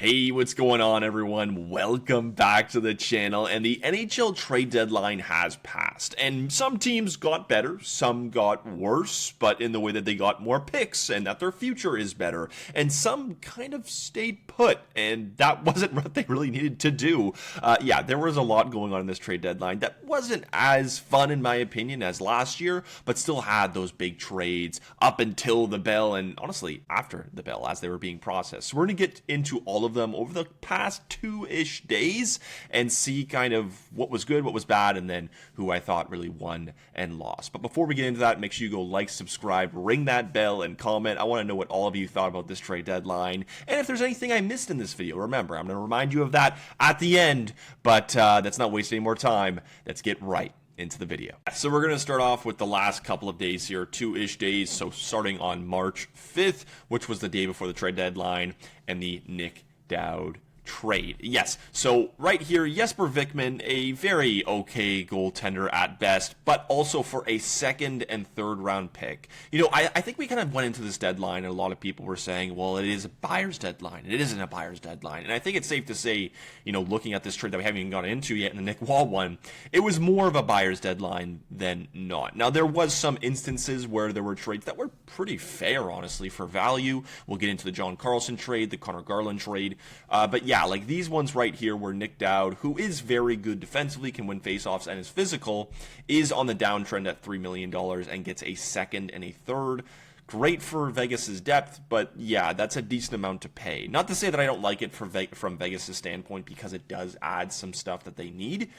Hey, what's going on, everyone? Welcome back to the channel. And the NHL trade deadline has passed. And some teams got better, some got worse, but in the way that they got more picks and that their future is better. And some kind of stayed put, and that wasn't what they really needed to do. Yeah, there was a lot going on in this trade deadline that wasn't as fun, in my opinion, as last year, but still had those big trades up until the bell and honestly after the bell as they were being processed. So we're going to get into all of them over the past 2-ish days and see kind of what was good, what was bad, and then who I thought really won and lost. But before we get into that, make sure you go like, subscribe, ring that bell, and comment. I want to know what all of you thought about this trade deadline, and if there's anything I missed in this video. Remember, I'm going to remind you of that at the end, but let's not waste any more time. Let's get right into the video. So we're going to start off with the last couple of days here, 2-ish days. So starting on March 5th, which was the day before the trade deadline, and the Nick Dowd trade. Yes, so right here, Jesper Vikman, a very okay goaltender at best, but also for a second and third round pick. You know, I think we kind of went into this deadline and a lot of people were saying, well, it is a buyer's deadline. It isn't a buyer's deadline. And I think it's safe to say, you know, looking at this trade that we haven't even gone into yet in the Nick Wall one, it was more of a buyer's deadline than not. Now, there was some instances where there were trades that were pretty fair, honestly, for value. We'll get into the John Carlson trade, the Connor Garland trade, but yeah, like these ones right here where Nick Dowd, who is very good defensively, can win faceoffs and is physical, is on the downtrend at $3 million and gets a second and a third. Great for Vegas's depth, but yeah, that's a decent amount to pay. Not to say that I don't like it from Vegas's standpoint, because it does add some stuff that they need.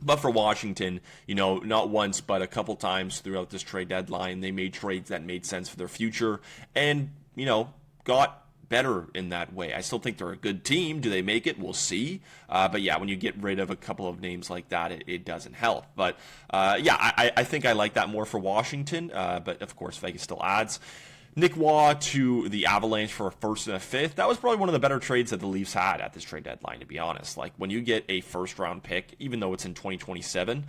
But for Washington, you know, not once, but a couple times throughout this trade deadline, they made trades that made sense for their future and, you know, got better in that way. I still think they're a good team. Do they make it? We'll see. But yeah, when you get rid of a couple of names like that, it doesn't help. But yeah, I think I like that more for Washington. But of course, Vegas still adds. Nick Waugh to the Avalanche for a first and a fifth. That was probably one of the better trades that the Leafs had at this trade deadline, to be honest. Like, when you get a first-round pick, even though it's in 2027,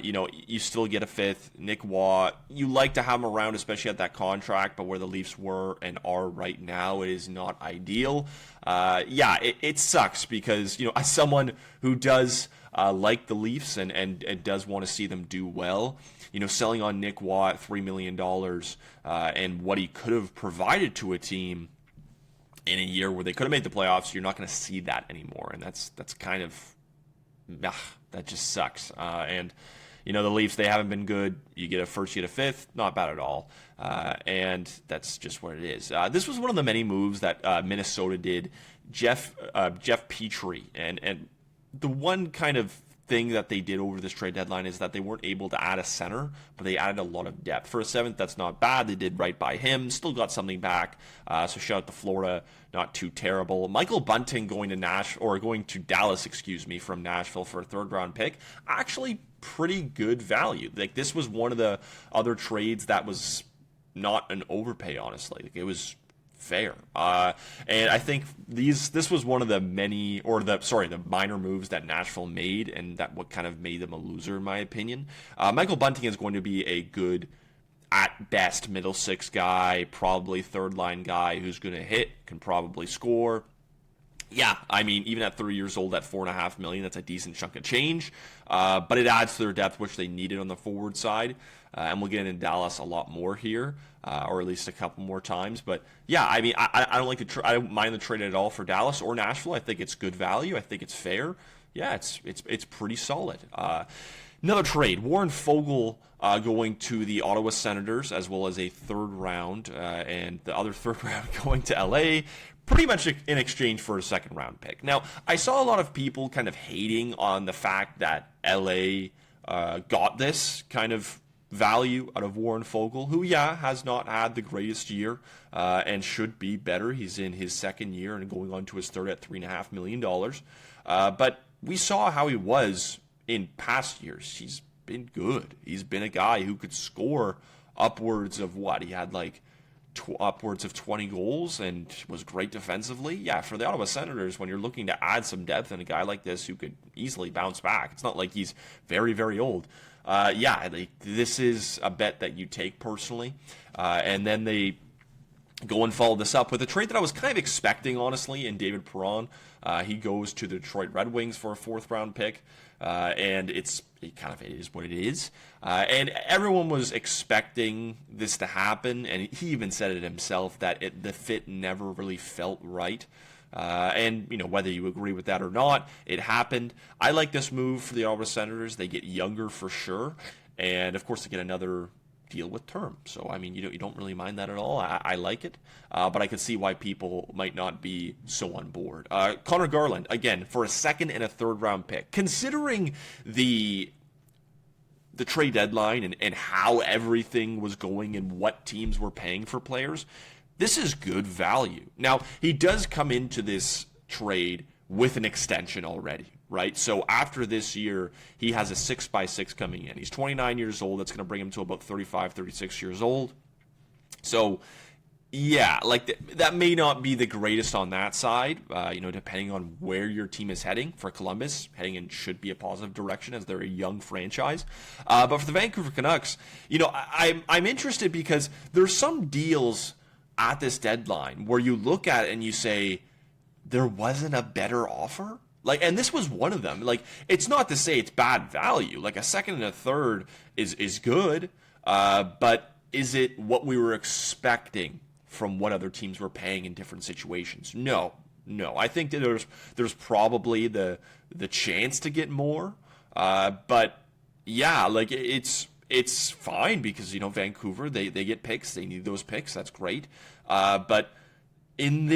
you know, you still get a fifth. Nick Waugh, you like to have him around, especially at that contract, but where the Leafs were and are right now, it is not ideal. Yeah, it sucks because, you know, as someone who does like the Leafs and does want to see them do well, you know, selling on Nick Waugh at $3 million and what he could have provided to a team in a year where they could have made the playoffs, you're not going to see that anymore. And that's kind of, that just sucks. And, you know, the Leafs, they haven't been good. You get a first, you get a fifth, not bad at all. And that's just what it is. This was one of the many moves that Minnesota did. Jeff Petrie, and the one kind of thing that they did over this trade deadline is that they weren't able to add a center, but they added a lot of depth. For a seventh, that's not bad. They did right by him. Still got something back. So shout out to Florida. Not too terrible. Michael Bunting going to Dallas, excuse me, from Nashville for a third-round pick. Actually, pretty good value. Like, this was one of the other trades that was not an overpay, honestly. Like, it was fair. And I think this was one of the the minor moves that Nashville made, and that what kind of made them a loser, in my opinion. Michael Bunting is going to be a good, at best, middle six guy, probably third line guy who's going to hit, can probably score. Yeah, I mean, even at 3 years old, at $4.5 million, that's a decent chunk of change. But it adds to their depth, which they needed on the forward side. And we'll get into Dallas a lot more here, or at least a couple more times. But yeah, I mean, I don't mind the trade at all for Dallas or Nashville. I think it's good value. I think it's fair. Yeah, it's pretty solid. Another trade: Warren Foegele going to the Ottawa Senators, as well as a third round, and the other third round going to LA. Pretty much in exchange for a second-round pick. Now, I saw a lot of people kind of hating on the fact that LA got this kind of value out of Warren Foegele, who, yeah, has not had the greatest year and should be better. He's in his second year and going on to his third at $3.5 million. But we saw how he was in past years. He's been good. He's been a guy who could score upwards of what? He had like upwards of 20 goals and was great defensively. Yeah, for the Ottawa Senators, when you're looking to add some depth in a guy like this who could easily bounce back, it's not like he's very, very old. Yeah, this is a bet that you take personally. And then they go and follow this up with a trade that I was kind of expecting, honestly, in David Perron. He goes to the Detroit Red Wings for a 4th-round pick, and it kind of is what it is. And everyone was expecting this to happen, and he even said it himself that the fit never really felt right. And, whether you agree with that or not, it happened. I like this move for the Ottawa Senators. They get younger for sure, and, of course, they get another deal with term. So, I mean, you don't really mind that at all. I like it, but I can see why people might not be so on board. Connor Garland, again, for a 2nd and a 3rd-round pick. Considering the trade deadline and how everything was going and what teams were paying for players, this is good value. Now, he does come into this trade with an extension already, right? So after this year, he has a 6x6 coming in. He's 29 years old. That's going to bring him to about 35, 36 years old. So, yeah, that may not be the greatest on that side, depending on where your team is heading. For Columbus, heading in should be a positive direction as they're a young franchise. But for the Vancouver Canucks, I'm interested because there's some deals at this deadline where you look at it and you say, there wasn't a better offer? And this was one of them. It's not to say it's bad value. A 2nd and a 3rd is good, but is it what we were expecting from what other teams were paying in different situations? No. I think that there's probably the chance to get more, but yeah, it's fine because Vancouver they get picks, they need those picks. That's great, but in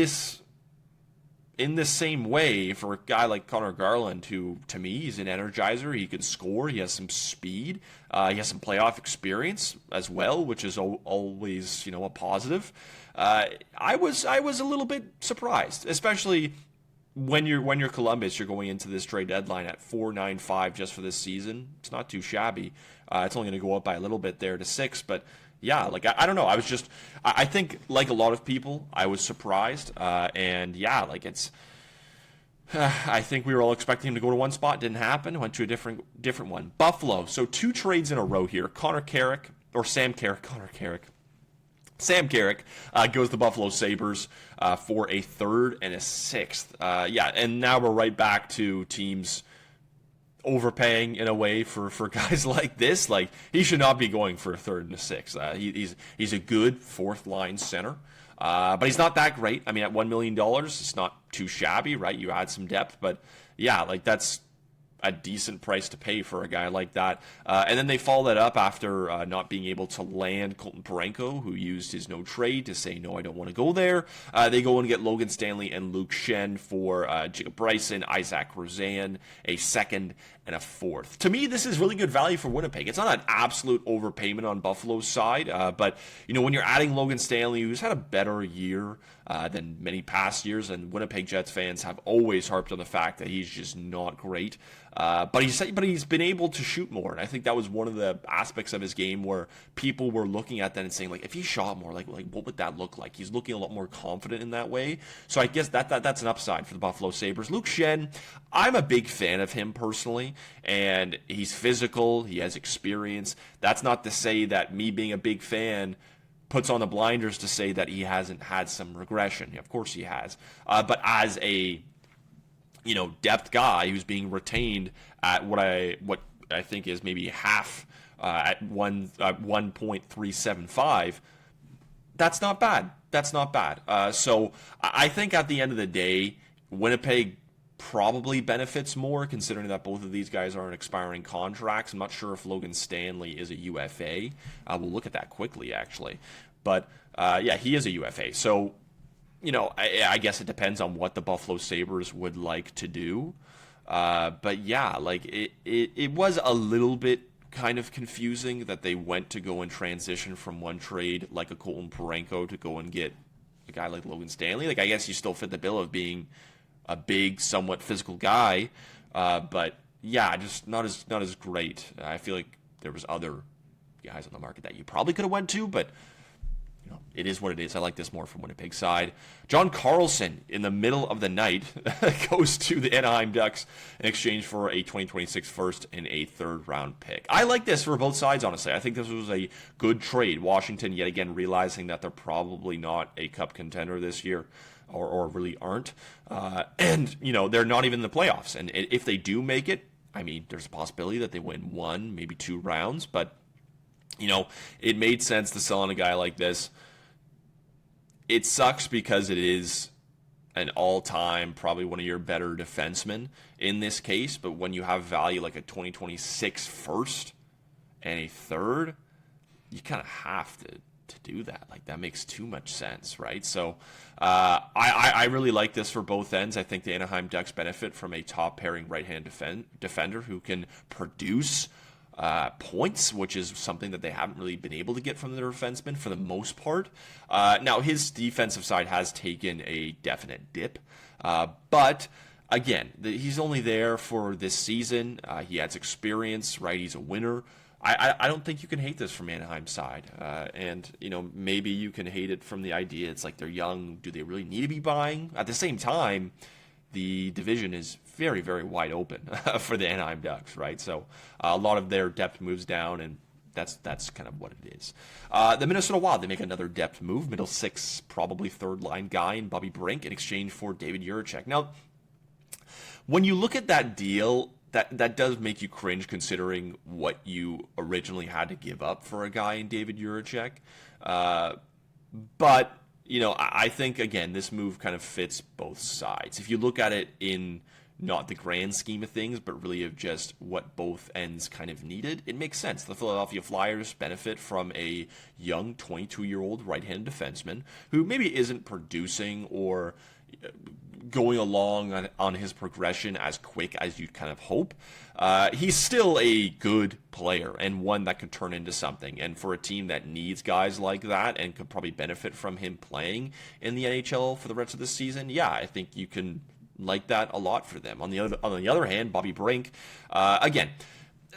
the same way, for a guy like Connor Garland, who, to me, he's an energizer. He can score. He has some speed. He has some playoff experience as well, which is always, a positive. I was a little bit surprised, especially when you're Columbus. You're going into this trade deadline at 4.95 just for this season. It's not too shabby. It's only going to go up by a little bit there to 6, but yeah, I don't know. I think, like a lot of people, I was surprised. And yeah, I think we were all expecting him to go to one spot. Didn't happen. Went to a different one. Buffalo. So 2 trades in a row here. Sam Carrick goes to the Buffalo Sabres for a 3rd and a 6th. And now we're right back to teams overpaying in a way for guys like this. He should not be going for a 3rd and a 6th. He's a good 4th-line center, but he's not that great. I mean, at $1 million, it's not too shabby, right? You add some depth, but yeah, that's a decent price to pay for a guy like that. And then they follow that up after not being able to land Colton Parayko, who used his no trade to say, no, I don't want to go there. They go and get Logan Stanley and Luke Shen for Jacob Bryson, Isaac Rozan, a 2nd and a 4th. To me, this is really good value for Winnipeg. It's not an absolute overpayment on Buffalo's side, but when you're adding Logan Stanley, who's had a better year than many past years, and Winnipeg Jets fans have always harped on the fact that he's just not great. But he's been able to shoot more, and I think that was one of the aspects of his game where people were looking at that and saying, if he shot more, what would that look like? He's looking a lot more confident in that way. So I guess that's an upside for the Buffalo Sabres. Luke Shen, I'm a big fan of him personally, and he's physical, he has experience. That's not to say that me being a big fan puts on the blinders to say that he hasn't had some regression. Of course he has. But as a depth guy who's being retained at what I think is maybe half at 1.375, that's not bad. So I think at the end of the day, Winnipeg probably benefits more, considering that both of these guys are in expiring contracts. I'm not sure if Logan Stanley is a UFA. We'll look at that quickly, actually. But he is a UFA. So I guess it depends on what the Buffalo Sabres would like to do. But yeah, it was a little bit kind of confusing that they went to go and transition from one trade like a Colton Parayko to go and get a guy like Logan Stanley. I guess you still fit the bill of being a big, somewhat physical guy. But yeah, just not as great. I feel like there was other guys on the market that you probably could have went to, but it is what it is. I like this more from Winnipeg side. John Carlson in the middle of the night goes to the Anaheim Ducks in exchange for a 2026 first and a third round pick. I like this for both sides, honestly. I think this was a good trade. Washington, yet again, realizing that they're probably not a cup contender this year, or really aren't. And, they're not even in the playoffs. And if they do make it, I mean, there's a possibility that they win 1, maybe 2 rounds, but it made sense to sell on a guy like this. It sucks because it is an all-time, probably one of your better defensemen in this case, but when you have value like a 2026 first and a third, you kind of have to do that. Like, that makes too much sense, right? So I really like this for both ends. I think the Anaheim Ducks benefit from a top-pairing right-hand defender who can produce points, which is something that they haven't really been able to get from their defensemen for the most part. Now, his defensive side has taken a definite dip, but again, he's only there for this season. He has experience, right? He's a winner. I don't think you can hate this from Anaheim's side. And, maybe you can hate it from the idea it's like they're young. Do they really need to be buying? At the same time, the division is very, very wide open for the Anaheim Ducks, right? So a lot of their depth moves down, and that's kind of what it is. The Minnesota Wild, they make another depth move, middle six, probably third-line guy in Bobby Brink in exchange for David Jiricek. Now, when you look at that deal, that does make you cringe considering what you originally had to give up for a guy in David Jiricek. But I think, again, this move kind of fits both sides. If you look at it in not the grand scheme of things, but really of just what both ends kind of needed, it makes sense. The Philadelphia Flyers benefit from a young 22-year-old right-handed defenseman who maybe isn't producing or going along on his progression as quick as you'd kind of hope. He's still a good player and one that could turn into something. And for a team that needs guys like that and could probably benefit from him playing in the NHL for the rest of the season, yeah, I think you can like that a lot for them. On the other hand, Bobby Brink, again,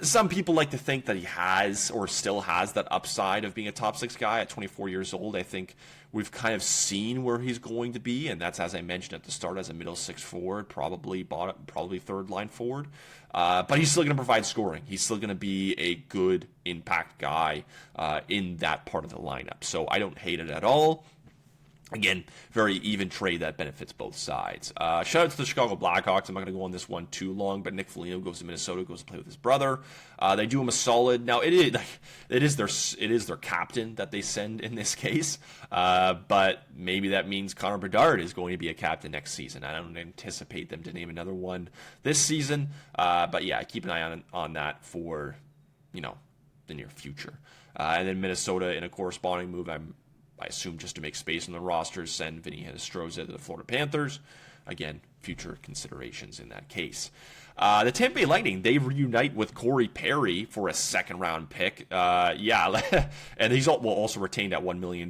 some people like to think that he has or still has that upside of being a top six guy at 24 years old. I think we've kind of seen where he's going to be, and that's, as I mentioned at the start, as a middle six forward, probably third line forward. But he's still going to provide scoring. He's still going to be a good impact guy in that part of the lineup. So I don't hate it at all. Again, very even trade that benefits both sides. Shout out to the Chicago Blackhawks. I'm not going to go on this one too long, but Nick Foligno goes to Minnesota, goes to play with his brother. They do him a solid. Now, it is their captain that they send in this case, but maybe that means Connor Bedard is going to be a captain next season. I don't anticipate them to name another one this season, but yeah, keep an eye on that for the near future. And then Minnesota in a corresponding move, I assume just to make space on the roster, send Vinny Hinostroza to the Florida Panthers. Again, future considerations in that case. The Tampa Bay Lightning, they reunite with Corey Perry for a second-round pick. And he's will also retain that $1 million.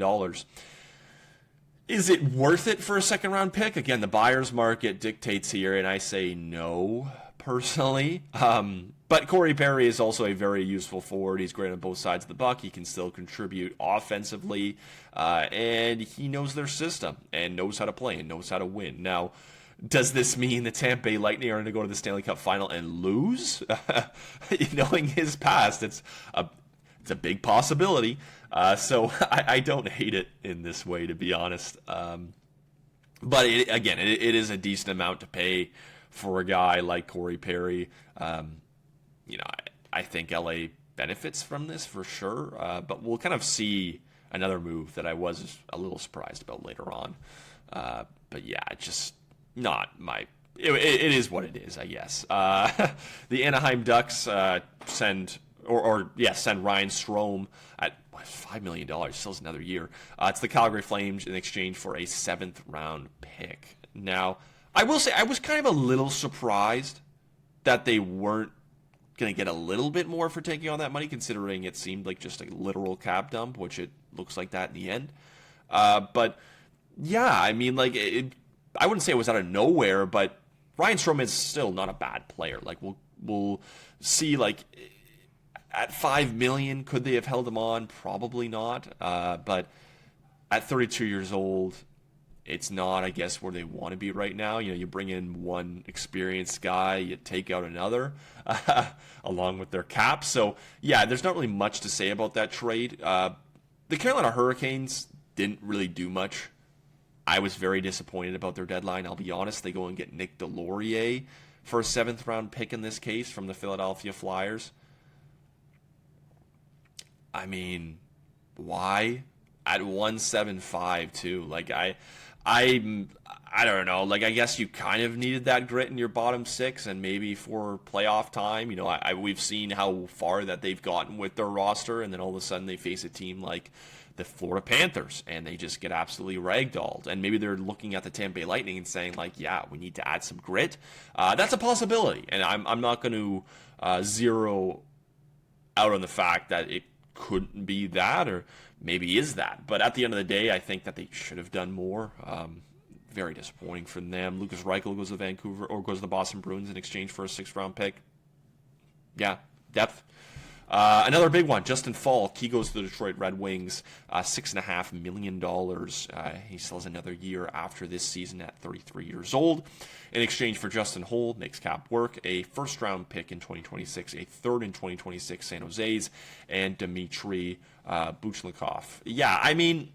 Is it worth it for a second-round pick? Again, the buyer's market dictates here, and I say no, personally. But Corey Perry is also a very useful forward. He's great on both sides of the buck. He can still contribute offensively, and he knows their system and knows how to play and knows how to win. Now, does this mean the Tampa Bay Lightning are going to go to the Stanley Cup final and lose? Knowing his past, it's a big possibility. So I don't hate it in this way, to be honest. But it is a decent amount to pay for a guy like Corey Perry. I think LA benefits from this for sure, but we'll kind of see another move that I was a little surprised about later on. But yeah, it's just not my. It is what it is, I guess. The Anaheim Ducks send Ryan Strome at $5 million. Still has another year. It's the Calgary Flames in exchange for a 7th round pick. Now, I will say I was kind of a little surprised that they weren't going to get a little bit more for taking on that money, considering it seemed like just a literal cap dump, which it looks like that in the end. But yeah, I mean, like, I wouldn't say it was out of nowhere, but Ryan Strome is still not a bad player. Like, we'll see, like, at $5 million, could they have held him on? Probably not. But at 32 years old, it's not, I guess, where they want to be right now. You bring in one experienced guy, you take out another, along with their cap. So, yeah, there's not really much to say about that trade. The Carolina Hurricanes didn't really do much. I was very disappointed about their deadline. I'll be honest. They go and get Nick Delorier for a 7th-round pick in this case from the Philadelphia Flyers. I mean, why? At 175 too. I don't know. I guess you kind of needed that grit in your bottom 6, and maybe for playoff time. We've seen how far that they've gotten with their roster, and then all of a sudden they face a team like the Florida Panthers, and they just get absolutely ragdolled. And maybe they're looking at the Tampa Bay Lightning and saying, yeah, we need to add some grit. That's a possibility, and I'm not going to zero out on the fact that it couldn't be that, or maybe is that. But at the end of the day, I think that they should have done more. Very disappointing for them. Lucas Reichel goes to Vancouver, or goes to the Boston Bruins in exchange for a 6th-round pick. Yeah, depth. Another big one, Justin Falk. He goes to the Detroit Red Wings, $6.5 million. He still has another year after this season at 33 years old. In exchange for Justin Holl, makes cap work, a 1st-round pick in 2026, a 3rd in 2026 San Jose's, and Dmitry Buchlikov. Yeah, I mean,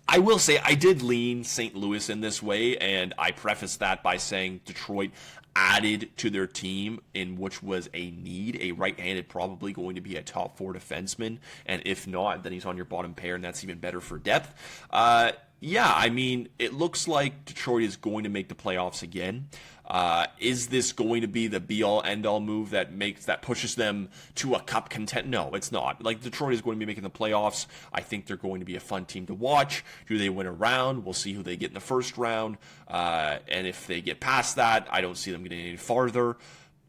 I will say I did lean St. Louis in this way, and I prefaced that by saying Detroit added to their team in which was a need, a right-handed, probably going to be a top 4 defenseman, and if not, then he's on your bottom pair, and that's even better for depth. Yeah, I mean, it looks like Detroit is going to make the playoffs again. Is this going to be the be-all, end-all move that pushes them to a cup content? No, it's not. Detroit is going to be making the playoffs. I think they're going to be a fun team to watch. Do they win a round? We'll see who they get in the first round. And if they get past that, I don't see them getting any farther.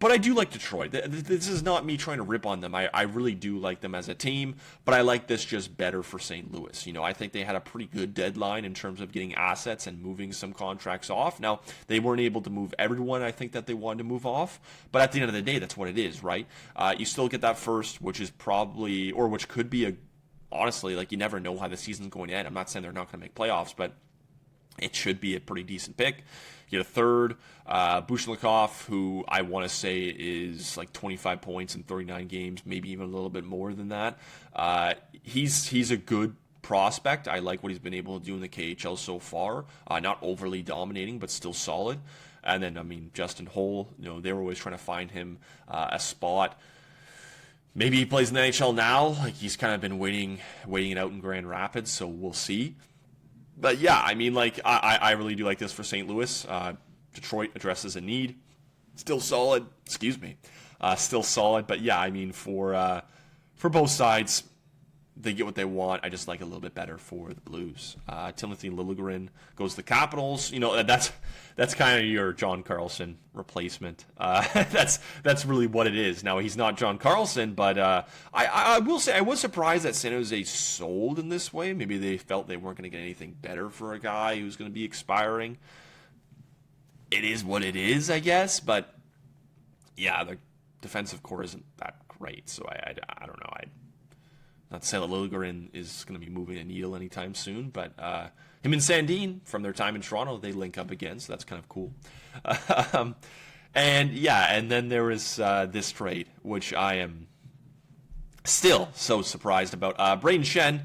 But I do like Detroit. This is not me trying to rip on them. I really do like them as a team, but I like this just better for St. Louis. I think they had a pretty good deadline in terms of getting assets and moving some contracts off. Now, they weren't able to move everyone I think that they wanted to move off, but at the end of the day, that's what it is, right? You still get that first, which is probably, or which could be honestly, you never know how the season's going to end. I'm not saying they're not going to make playoffs, but it should be a pretty decent pick. You get a 3rd, Buchlikov, who I want to say is 25 points in 39 games, maybe even a little bit more than that. He's a good prospect. I like what he's been able to do in the KHL so far. Not overly dominating, but still solid. And then, Justin Holl, they were always trying to find him a spot. Maybe he plays in the NHL now. He's kind of been waiting it out in Grand Rapids, so we'll see. But yeah, I really do like this for St. Louis. Detroit addresses a need. Still solid. Still solid. But yeah, for both sides, they get what they want. I just like it a little bit better for the Blues. Timothy Liljegren goes to the Capitals. That's kind of your John Carlson replacement. That's really what it is. Now, he's not John Carlson, but I will say I was surprised that San Jose sold in this way. Maybe they felt they weren't going to get anything better for a guy who's going to be expiring. It is what it is, I guess. But yeah, the defensive core isn't that great, so I don't know. Not to say that Liljegren is going to be moving a needle anytime soon, but him and Sandin, from their time in Toronto, they link up again, so that's kind of cool. And then there is this trade, which I am still so surprised about. Braden Shen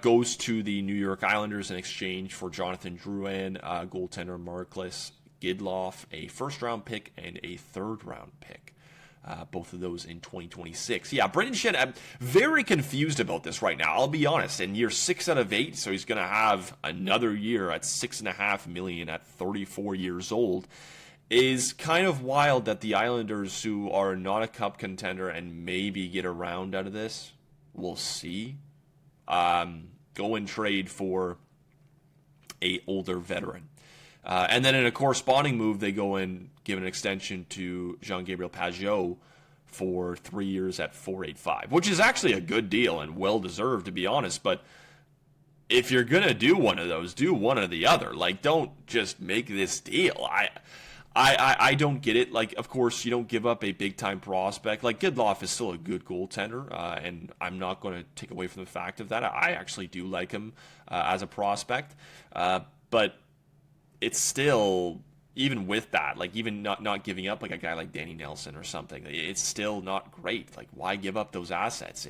goes to the New York Islanders in exchange for Jonathan Drouin, goaltender Marcus Gidloff, a 1st-round pick, and a 3rd-round pick. Both of those in 2026. Yeah, Braden Shen, I'm very confused about this right now. I'll be honest. In year 6 out of 8, so he's going to have another year at $6.5 million at 34 years old. Is kind of wild that the Islanders, who are not a cup contender and maybe get a round out of this, we'll see, go and trade for a older veteran. And then in a corresponding move, they go and give an extension to Jean-Gabriel Pageau for 3 years at $4.85, which is actually a good deal and well-deserved, to be honest. But if you're going to do one of those, do one or the other. Don't just make this deal. I don't get it. Like, of course, you don't give up a big-time prospect. Like, Gidloff is still a good goaltender, and I'm not going to take away from the fact of that. I actually do like him as a prospect. But it's still, even with that, like, even not giving up, like, a guy like Danny Nelson or something, it's still not great. Like, why give up those assets?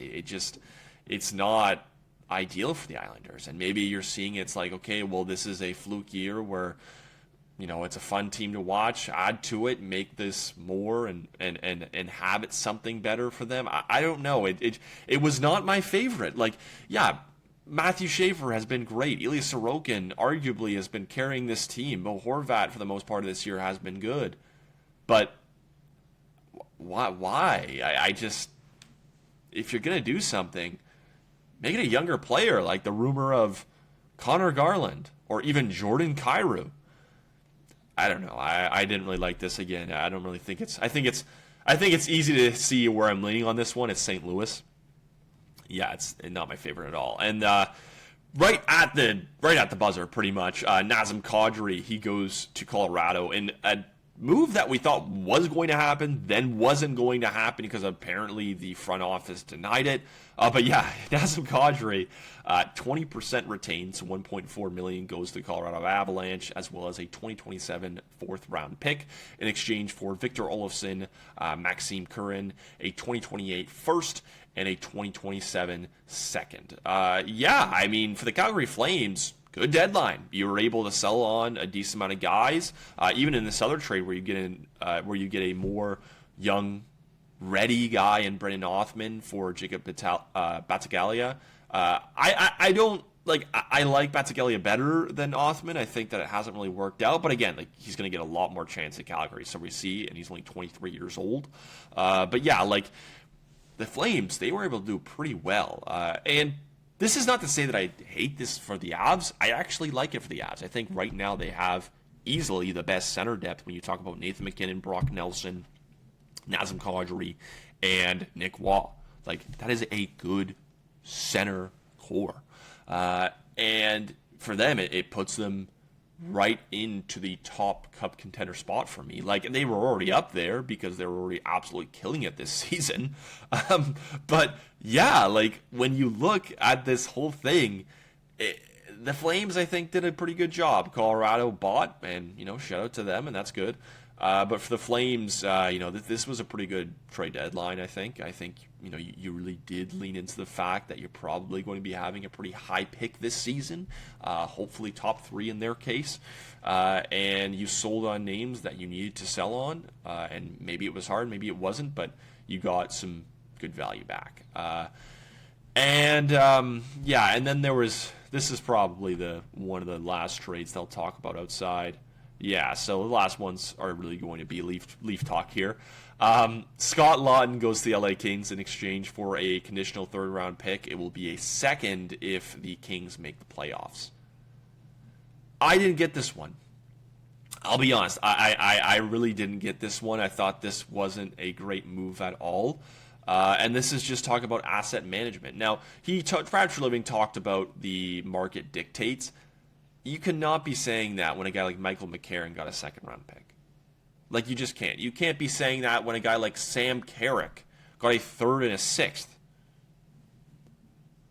It's not ideal for the Islanders. And maybe you're seeing it's like, okay, well, this is a fluke year where, you know, it's a fun team to watch, add to it, make this more and have it something better for them. I don't know. It was not my favorite. Like, yeah, Matthew Schaefer has been great. Ilya Sorokin arguably has been carrying this team. Mo Horvat, for the most part of this year, has been good. But why? I just, if you're going to do something, make it a younger player, like the rumor of Connor Garland or even Jordan Kyrou. I don't know. I didn't really like this again. I don't really think it's. I think it's easy to see where I'm leaning on this one. It's St. Louis. Yeah, it's not my favorite at all. And right at the buzzer, pretty much, Nazem Kadri, he goes to Colorado, and a move that we thought was going to happen, then wasn't going to happen because apparently the front office denied it. But yeah, Nazem Kadri, 20% retained, so $1.4 million goes to the Colorado Avalanche, as well as a 2027 fourth-round pick in exchange for Victor Olofsson, Maxime Curran, a 2028 first, and a 2027 second. Yeah, I mean, for the Calgary Flames, good deadline. You were able to sell on a decent amount of guys, even in this other trade where you get a more young, ready guy in Brendan Othmann for Jacob Battaglia. I don't like. I like Battaglia better than Othmann. I think that it hasn't really worked out, but again, like, he's going to get a lot more chance at Calgary. So we see, and he's only 23 years old. But yeah, like, the Flames, they were able to do pretty well, and this is not to say that I hate this for the Avs. I actually like it for the Avs. I think right now they have easily the best center depth when you talk about Nathan MacKinnon, Brock Nelson, Nazem Kadri, and Nick Waugh. Like, that is a good center core. And for them, it puts them right into the top cup contender spot for me. Like, they were already up there because they were already absolutely killing it this season. But yeah, like, when you look at this whole thing, the Flames, I think, did a pretty good job. Colorado bought, and, you know, shout out to them, and that's good. But for the Flames, you know, this was a pretty good trade deadline, I think. I think, you know, you really did lean into the fact that you're probably going to be having a pretty high pick this season, hopefully top 3 in their case. And you sold on names that you needed to sell on, and maybe it was hard, maybe it wasn't, but you got some good value back. Yeah, and then there was, this is probably one of the last trades they'll talk about outside. Yeah, so the last ones are really going to be Leaf talk here. Scott Laughton goes to the LA Kings in exchange for a conditional third-round pick. It will be a second if the Kings make the playoffs. I didn't get this one. I'll be honest. I really didn't get this one. I thought this wasn't a great move at all. And this is just talk about asset management. Now, Brad Treliving talked about the market dictates. You cannot be saying that when a guy like Michael McCarron got a second-round pick. Like, you just can't. You can't be saying that when a guy like Sam Carrick got a third and a sixth.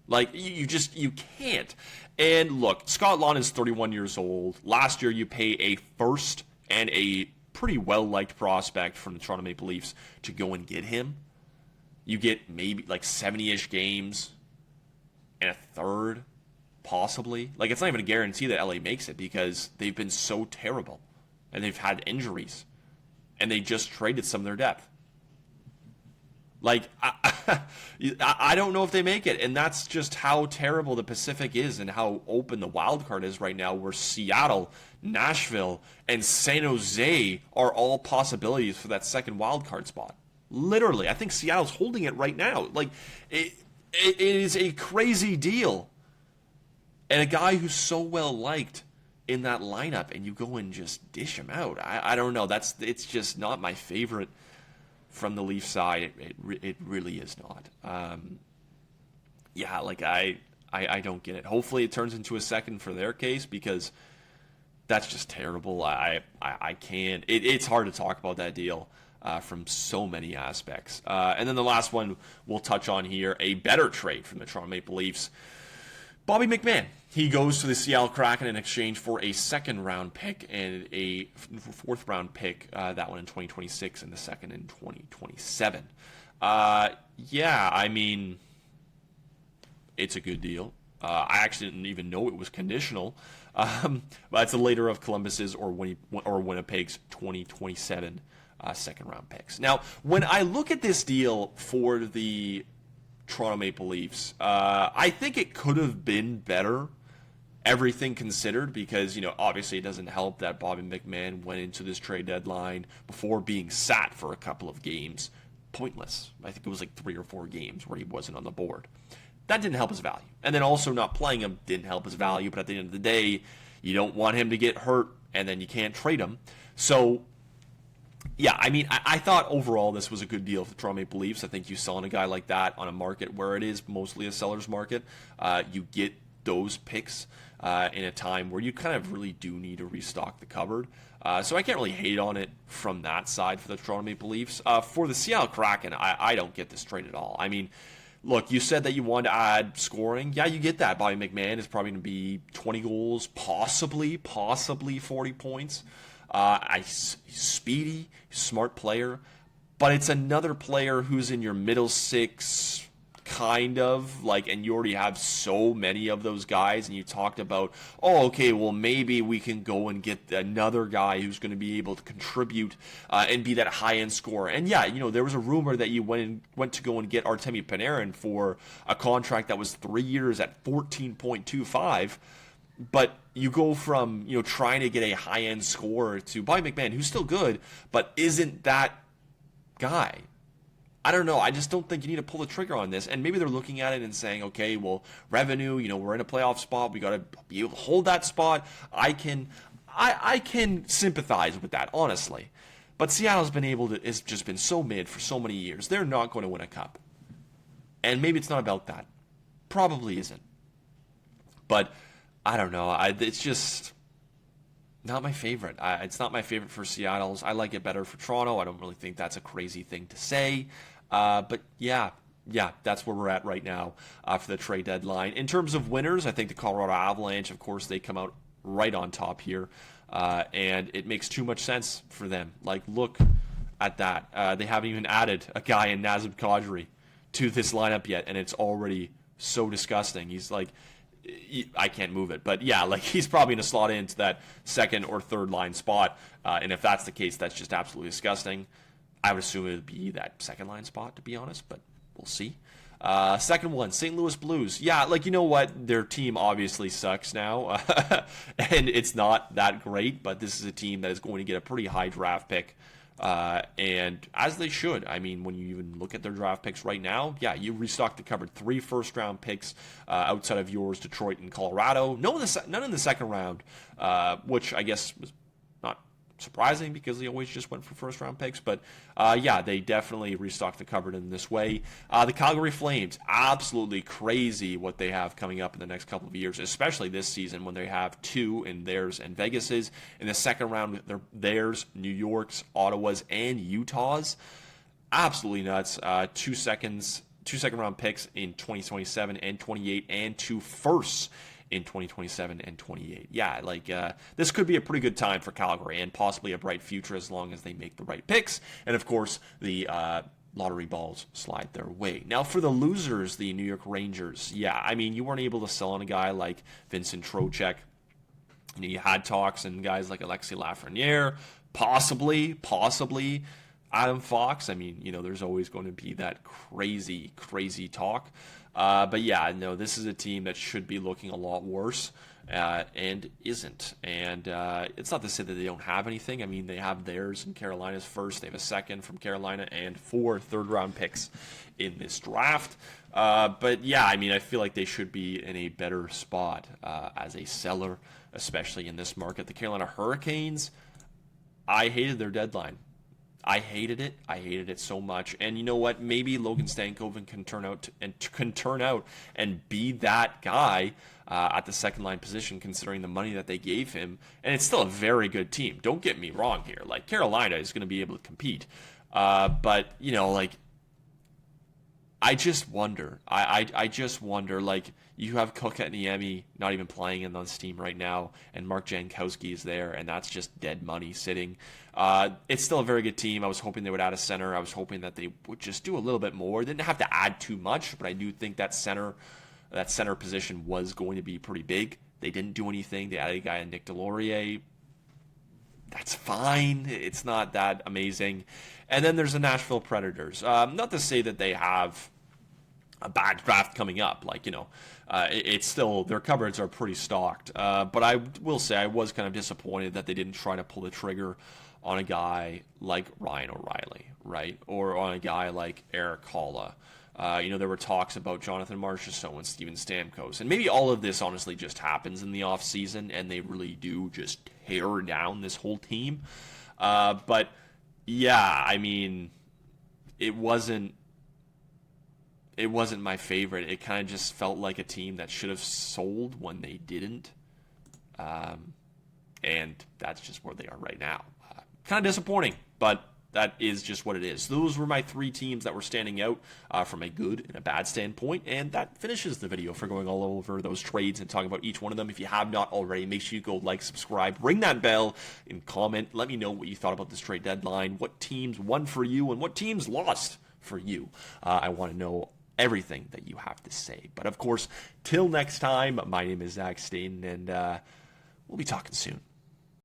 Like, you can't. And look, Scott Laughton is 31 years old. Last year, you pay a first and a pretty well-liked prospect from the Toronto Maple Leafs to go and get him. You get maybe like 70-ish games and a third, possibly. Like, it's not even a guarantee that LA makes it because they've been so terrible and they've had injuries and they just traded some of their depth. Like, I don't know if they make it, and that's just how terrible the Pacific is and how open the wild card is right now, where Seattle, Nashville, and San Jose are all possibilities for that second wild card spot. Literally, I think Seattle's holding it right now. Like, it is a crazy deal. And a guy who's so well liked in that lineup, and you go and just dish him out. I don't know. It's just not my favorite from the Leaf side. It really is not. Yeah, like I don't get it. Hopefully it turns into a second for their case, because That's just terrible. I can't. It's hard to talk about that deal from so many aspects. And then the last one we'll touch on here, a better trade from the Toronto Maple Leafs. Bobby McMann. He goes to the Seattle Kraken in exchange for a second-round pick and a fourth-round pick, that one in 2026 and the second in 2027. Yeah, I mean, it's a good deal. I actually didn't even know it was conditional. But it's a later of Columbus's or Winnipeg's 2027 second-round picks. Now, when I look at this deal for the Toronto Maple Leafs, I think it could have been better, everything considered, because, obviously it doesn't help that Bobby McMann went into this trade deadline before being sat for a couple of games. Pointless. I think it was like 3 or 4 games where he wasn't on the board. That didn't help his value. And then also not playing him didn't help his value, but at the end of the day, you don't want him to get hurt, and then you can't trade him. So, yeah, I mean, I thought overall this was a good deal for the Toronto Maple Leafs. I think you selling a guy like that on a market where it is mostly a seller's market, you get those picks in a time where you kind of really do need to restock the cupboard. So I can't really hate on it from that side for the Toronto Maple Leafs. For the Seattle Kraken, I don't get this trade at all. I mean, look, you said that you wanted to add scoring. Yeah, you get that. Bobby McMann is probably going to be 20 goals, possibly 40 points. He's speedy, smart player, but it's another player who's in your middle six, kind of, and you already have so many of those guys, and you talked about, okay, well, maybe we can go and get another guy who's going to be able to contribute and be that high-end scorer. And yeah, there was a rumor that you went to go and get Artemi Panarin for a contract that was 3 years at 14.25, but you go from, trying to get a high-end scorer to Bobby McMann, who's still good, but isn't that guy. I don't know. I just don't think you need to pull the trigger on this. And maybe they're looking at it and saying, okay, well, revenue, we're in a playoff spot. We got to be able to hold that spot. I can sympathize with that, honestly. But Seattle's it's just been so mid for so many years. They're not going to win a cup. And maybe it's not about that. Probably isn't. But I don't know. It's just not my favorite. It's not my favorite for Seattle's. I like it better for Toronto. I don't really think that's a crazy thing to say. But yeah, that's where we're at right now for the trade deadline. In terms of winners, I think the Colorado Avalanche, of course, they come out right on top here. And it makes too much sense for them. Look at that. They haven't even added a guy in Nazem Kadri to this lineup yet, and it's already so disgusting. He's I can't move it. But yeah, he's probably going to slot into that second or third line spot. And if that's the case, that's just absolutely disgusting. I would assume it would be that second line spot, to be honest, but we'll see. Second one, St. Louis Blues. Yeah, you know what? Their team obviously sucks now. And it's not that great, but this is a team that is going to get a pretty high draft pick. And as they should. I mean, when you even look at their draft picks right now, yeah, you restocked the cupboard. 3 first-round picks outside of yours, Detroit and Colorado. None in the second round, which I guess was not surprising because they always just went for first-round picks. But, yeah, they definitely restocked the cupboard in this way. The Calgary Flames, absolutely crazy what they have coming up in the next couple of years, especially this season when they have 2 in theirs and Vegas's. In the second round, theirs, New York's, Ottawa's, and Utah's. Absolutely nuts. 2 second-round picks in 2027 and 28, and 2 firsts in 2027 and 28. Yeah, this could be a pretty good time for Calgary and possibly a bright future as long as they make the right picks. And, of course, the lottery balls slide their way. Now, for the losers, the New York Rangers, yeah, I mean, you weren't able to sell on a guy like Vincent Trocheck. You had talks and guys like Alexis Lafreniere, possibly Adam Fox. I mean, there's always going to be that crazy talk. But yeah, no, this is a team that should be looking a lot worse and isn't. And it's not to say that they don't have anything. I mean, they have theirs and Carolina's first. They have a second from Carolina and 4 third-round picks in this draft. But yeah, I mean, I feel like they should be in a better spot as a seller, especially in this market. The Carolina Hurricanes, I hated their deadline. I hated it so much. And you know what? Maybe Logan Stankoven can turn out and be that guy. at the second line position, considering the money that they gave him. And it's still a very good team. Don't get me wrong here. Like, Carolina is going to be able to compete. But, you know, like, I just wonder. I just wonder, like, you have Kotkaniemi not even playing in this team right now, and Mark Jankowski is there, and that's just dead money sitting. It's still a very good team. I was hoping they would add a center. I was hoping that they would just do a little bit more. They didn't have to add too much, but I do think that center position was going to be pretty big. They didn't do anything. They added a guy, Nick Delorier. That's fine. It's not that amazing. And then there's the Nashville Predators. Not to say that they have a bad draft coming up. Like, you know, it's still, their cupboards are pretty stocked. But I will say I was kind of disappointed that they didn't try to pull the trigger on a guy like Ryan O'Reilly, right? Or on a guy like Eric Holla. You know, there were talks about Jonathan Marchessault and Steven Stamkos. And maybe all of this honestly just happens in the offseason, and they really do just tear down this whole team. But, yeah, I mean, it wasn't my favorite. It kind of just felt like a team that should have sold when they didn't. And that's just where they are right now. Kind of disappointing, but that is just what it is. Those were my three teams that were standing out from a good and a bad standpoint, and that finishes the video for going all over those trades and talking about each one of them. If you have not already, make sure you go like, subscribe, ring that bell, and comment. Let me know what you thought about this trade deadline, what teams won for you, and what teams lost for you. I want to know everything that you have to say. But of course, till next time, my name is Zach Staden, and we'll be talking soon.